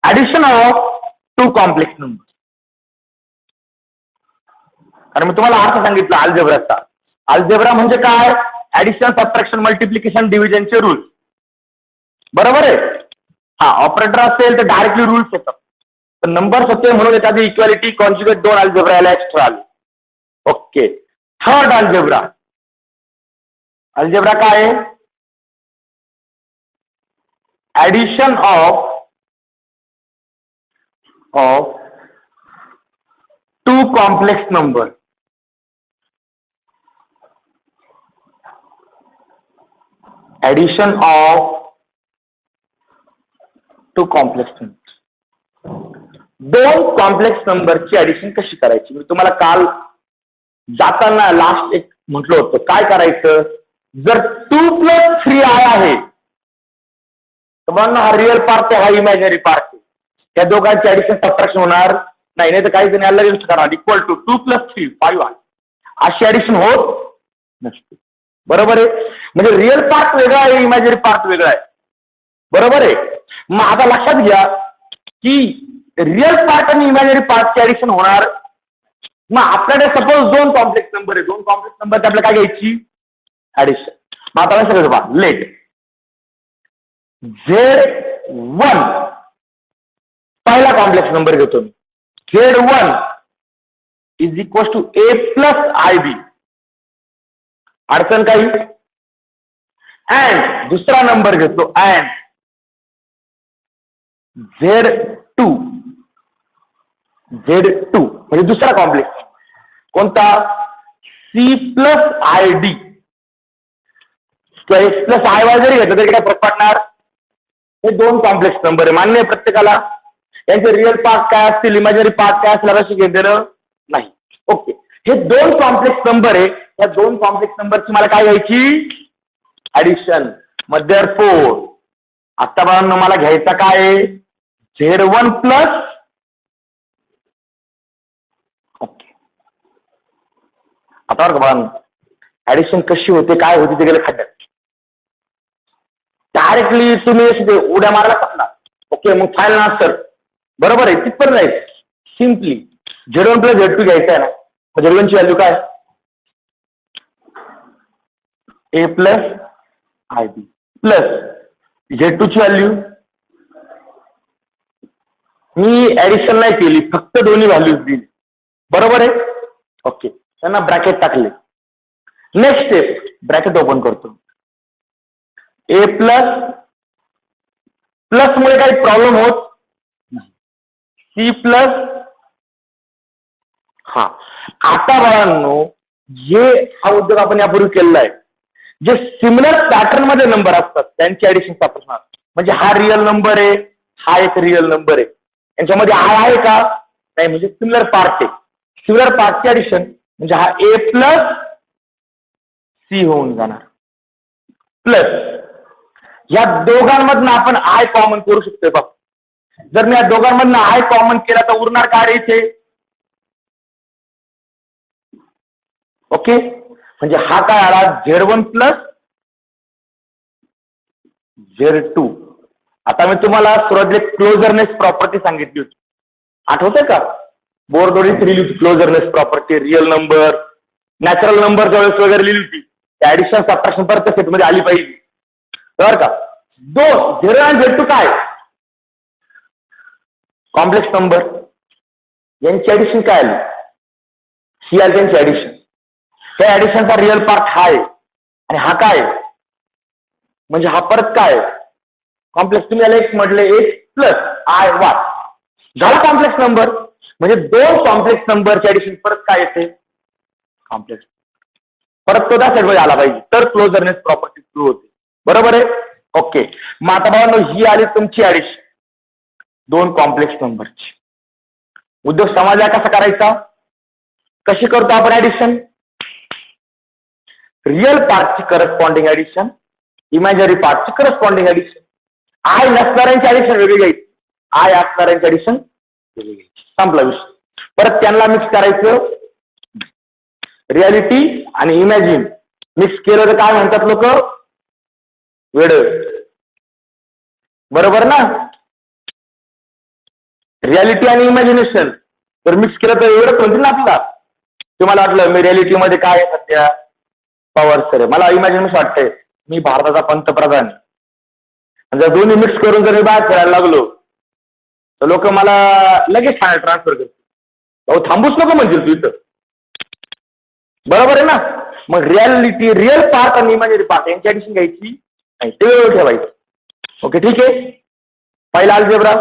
Addition of 2 complex number. आणि मी तुम्हाला अर्थ सांगितला अल्जेब्राचा. अल्जेब्रा म्हणजे काय? ऍडिशन, सबट्रॅक्शन, मल्टिप्लिकेशन, डिव्हिजनचे रूल्स. बरोबर आहे. हा ऑपरेटर असेल तर डायरेक्टली रूल्स येतात. तर नंबर्स होते म्हणून एखादी इक्वालिटी, कॉन्जुगेट 2 अल्जेब्रा याला एक्स्ट्रा आले. ओके. Third algebra. अल्जेब्रा काय आहे? Addition of 2 complex number. Addition of 2 complex number. 2 complex नंबरची ऍडिशन कशी करायची? मी तुम्हाला काल जाताना लास्ट एक म्हटलं होतं. काय करायचं? जर 2 + 3i आहे तर मग हा रिअल पार्ट हा इमॅजिनरी पार्ट. या दोघांची ऍडिशन सबट्रॅक्शन होणार नाही. नाही तर काही जण याला यूज करणार इक्वल टू 2 + 3 5 आहे. अशी ऍडिशन होत नसते. बरोबर आहे. म्हणजे रिअल पार्ट वेगळा आहे, इमॅजिनरी पार्ट वेगळा आहे. बरोबर आहे. मग आता लक्षात घ्या की रिअल पार्ट आणि इमॅजिनरी पार्टची ऍडिशन होणार. मग आपल्याकडे सपोज 2 कॉम्प्लेक्स नंबर आहे. 2 कॉम्प्लेक्स नंबरची आपल्याला काय घ्यायची? ऍडिशन. मग आता सगळं बघा. लेट Z1 पहिला कॉम्प्लेक्स नंबर घेतो मी. Z1 is equal to A + IB. अडचण काही? अँड दुसरा नंबर घेतो अँड Z2 म्हणजे दुसरा कॉम्प्लेक्स. कोणता? C + ID. किंवा S + IY जरी घेतलं तरी काय फरक पडणार? हे 2 कॉम्प्लेक्स नंबर आहे. मान्य आहे प्रत्येकाला? यांचे रिअल पार्ट काय असतील, इमॅजिनरी पार्ट काय असतील अशी घेतलेलं नाही. ओके. हे 2 कॉम्प्लेक्स नंबर आहे. या 2 कॉम्प्लेक्स नंबरची मला काय घ्यायची? ऍडिशन. मग देअरफोर आतापर्यंत मला घ्यायचा काय आहे? Z1 + okay. आता बघा ऍडिशन कशी होते, काय होते ते गेलं खड्ड्यात. डायरेक्टली तुम्ही उड्या मारायला शकता. ओके. मग फायनल आन्सर बरोबर आहे. तिथपर्यंत जायचं. सिम्पली Z1 + Z2 घ्यायचं आहे ना. मग Z1 ची व्हॅल्यू काय? A + IB प्लस Z2 ची व्हॅल्यू. मी ऍडिशन नाही केली, फक्त दोन्ही व्हॅल्यूज दिली. बरोबर आहे. ओके. त्यांना ब्रॅकेट टाकले. नेक्स्ट स्टेप ब्रॅकेट ओपन करतो. A प्लस मुळे काही प्रॉब्लेम होत नाही. C+. हा आता बाळांनो हा उद्योग आपण यापूर्वी केलेला आहे. जे सिमिलर पॅटर्न मध्ये नंबर असतात त्यांची ऍडिशन सापडणार. म्हणजे हा रिअल नंबर आहे, हा एक रिअल नंबर आहे. यांच्यामध्ये आय आहे का? नाही. म्हणजे सिमिलर पार्ट आहे. सिमिलर पार्टची ऍडिशन म्हणजे हा A + C होऊन जाणार. प्लस या दोघांमधनं आपण आय कॉमन करू शकतोय बघ. जर मी या दोघांमधनं आय कॉमन केला तर उरणार काय इथे? ओके. म्हणजे हा काय आला? Z1 + Z2. आता मी तुम्हाला सुरुवातीला क्लोजरनेस प्रॉपर्टी सांगितली होती. आठवतंय का? बोर्डवरच लिहिली होती क्लोजरनेस प्रॉपर्टी. रिअल नंबर, नॅचरल नंबरच्या वेळेस वगैरे लिहिली होती. ऍडिशन सबट्रॅक्शन परत सेटमध्ये आली पाहिजे. बरं का? 2 Z1 आणि Z2 काय? Complex number. यांची ऍडिशन काय आली? C आली त्यांची ऍडिशन. त्या ऍडिशनचा रिअल पार्ट हा आहे आणि हा काय? म्हणजे हा परत काय? कॉम्प्लेक्स. तुम्ही याला एक म्हटले X + IY झाला कॉम्प्लेक्स नंबर. म्हणजे 2 कॉम्प्लेक्स नंबरची ऍडिशन परत काय येते? कॉम्प्लेक्स. परत तो त्या सेटमध्ये आला पाहिजे तर क्लोजरनेस प्रॉपर्टी ट्रू होते. बरोबर आहे. ओके. मग आता बघा ही आली तुमची ऍडिशन 2 कॉम्प्लेक्स नंबरची. उद्योग समजला कसा करायचा? कशी करतो आपण ऍडिशन? रिअल पार्टची करस्पॉन्डिंग ऍडिशन, इमॅजिनरी पार्टची करस्पॉन्डिंग ऍडिशन. आय नसणाऱ्यांची ऍडिशन वेगळी घ्यायची, आय असणाऱ्यांची ऍडिशन वेगळी घ्यायची. संपला विषय. परत त्यांना मिक्स करायचं. रियालिटी आणि इमॅजिन मिक्स केलं तर काय म्हणतात लोक? वेड. बरोबर ना? रियालिटी आणि इमॅजिनेशन तर मिक्स केलं तर एवढंच म्हणतील ना आपल्याला. तुम्हाला वाटलं मी रियालिटी मध्ये काय आहे सध्या? पवार सर. मला इमॅजिनेशन वाटतंय मी भारताचा पंतप्रधान. जर दोन्ही मिक्स करून जर मी बाहेर खेळायला लागलो तर लोक मला लगेच ट्रान्सफर करतील. भाऊ थांबूच नको म्हणतील तू इथं. बरोबर आहे ना? मग रियालिटी, रिअल पार्ट आणि इमॅजिनरी पार्ट यांची ऍडिशन घ्यायची नाही, ते वेगळं ठेवायचं. ओके, ठीक आहे. पहिला अल्जेब्रा.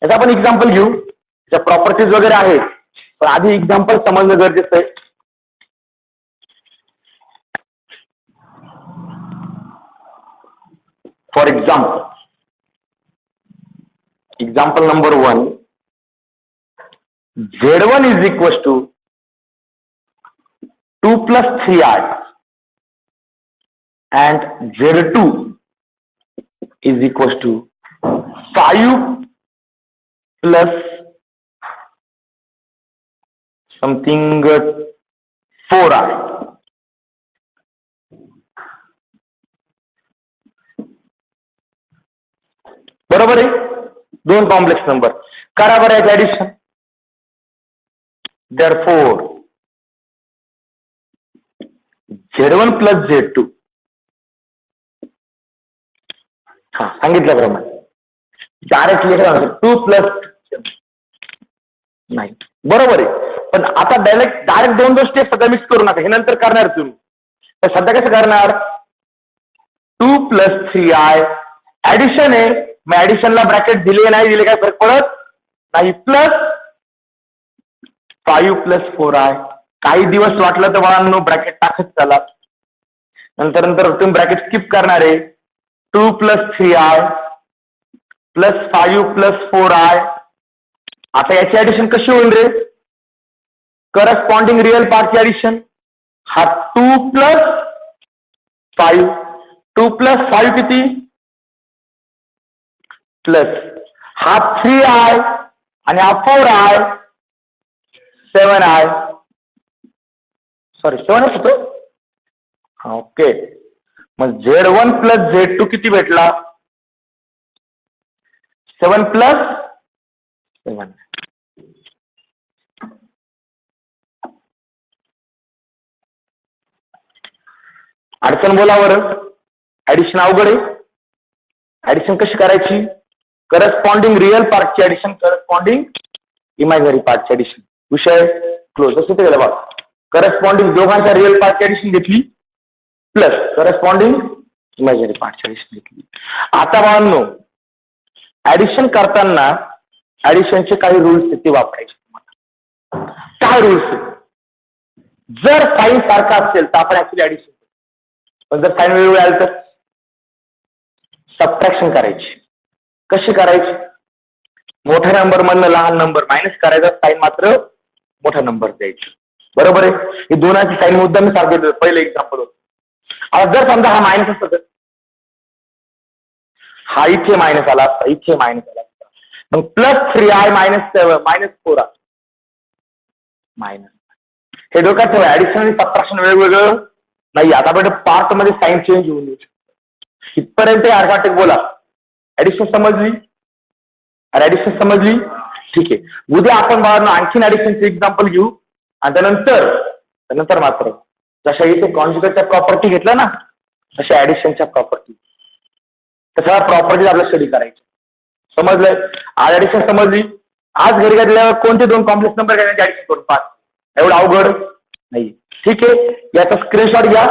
याचा आपण एक्झाम्पल घेऊ. त्याच्या प्रॉपर्टीज वगैरे आहेत, पण आधी एक्झाम्पल समजणं गरजेचं आहे. For example number 1, Z1 is equals to 2 plus 3i and Z2 is equals to 5 plus something 4i. बरोबर आहे? दोन कॉम्प्लेक्स नंबर. करा बरं याची addition. Therefore Z1 plus Z2 सांगितल्याप्रमाणे डायरेक्टली 2 प्लस नाही. बरोबर आहे. पण आता डायरेक्ट दोन स्टेप सध्या मिक्स करू नका, हे नंतर करणार तुम्ही. तर सध्या कसं करणार? 2 plus 3i ऍडिशन आहे. मग ऍडिशनला ब्रॅकेट दिले नाही दिले काय फरक पडत नाही. Plus 5 plus 4i. काही दिवस वाटलं तर बाळांनो ब्रॅकेट टाकत चला. नंतर तुम्ही ब्रॅकेट स्किप करणार आहे. 2 plus 3i plus 5 plus 4i. आता याची ऍडिशन कशी होईल रे? करस्पॉन्डिंग रिअल पार्टची ऍडिशन. हा 2 plus 5. 2 plus 5 किती? प्लस हा 3i आणि हा 4i 7i. सॉरी 7 होतो. ओके. मग Z1 प्लस Z2 किती भेटला? 7 प्लस 7. अडचण बोला बरं. ऍडिशन अवघड आहे. ऍडिशन कशी करायची? करस्पॉन्डिंग रिअल पार्टची ऍडिशन, करस्पॉन्डिंग इमॅजिनरी पार्टची ऍडिशन. विषय क्लोज. असं ते गेलं बघा. करस्पॉन्डिंग दोघांच्या रिअल पार्टची ऍडिशन घेतली प्लस करस्पॉन्डिंग इमॅजिनरी पार्टची ऍडिशन घेतली. आता बाळांनो ऍडिशन करताना ऍडिशनचे काही रूल्स आहेत ते वापरायचे. काय रूल्स आहेत? जर साईन सारखा असेल तर आपण ऍक्च्युली ऍडिशन, पण जर साईन वेगवेगळे आले तर सबट्रॅक्शन करायची. कशी करायची? मोठ्या नंबर मधनं लहान नंबर मायनस करायचा, साईन मात्र मोठा नंबर द्यायचा. बरोबर आहे? हे दोनांची साईन मुद्दा मी सांगितलं पहिलं एक्झाम्पल होतं. आता जर समजा हा मायनस असतं तर हा इथे मायनस आला असता, इथे मायनस आला असता. मग plus 3i minus 7 minus 4i minus. हे डोक्यात ठेवा. ऍडिशन आणि सबट्रॅक्शन वेगवेगळं नाही. आता आपण पार्ट मध्ये साईन चेंज होऊन येऊ शकतो. इथपर्यंत अर्थाटिक बोला. ऍडिशन समजली? ऍडिशन समजली? ठीक आहे. उद्या आपण बाळांना आणखीन ऍडिशनचे एक्झाम्पल घेऊ आणि त्यानंतर मात्र जशा इथे कॉन्जुगेटच्या प्रॉपर्टी घेतल्या ना तशा ऍडिशनच्या प्रॉपर्टी, तशा प्रॉपर्टी आपल्याला स्टडी करायची. समजलंय? आज ऍडिशन समजली. आज घरी घातल्यावर कोणते दोन कॉम्प्लेक्स नंबर घ्यायचे ऍडिशन करून 5. एवढं अवघड नाही. ठीक आहे. याचा स्क्रीनशॉट घ्या.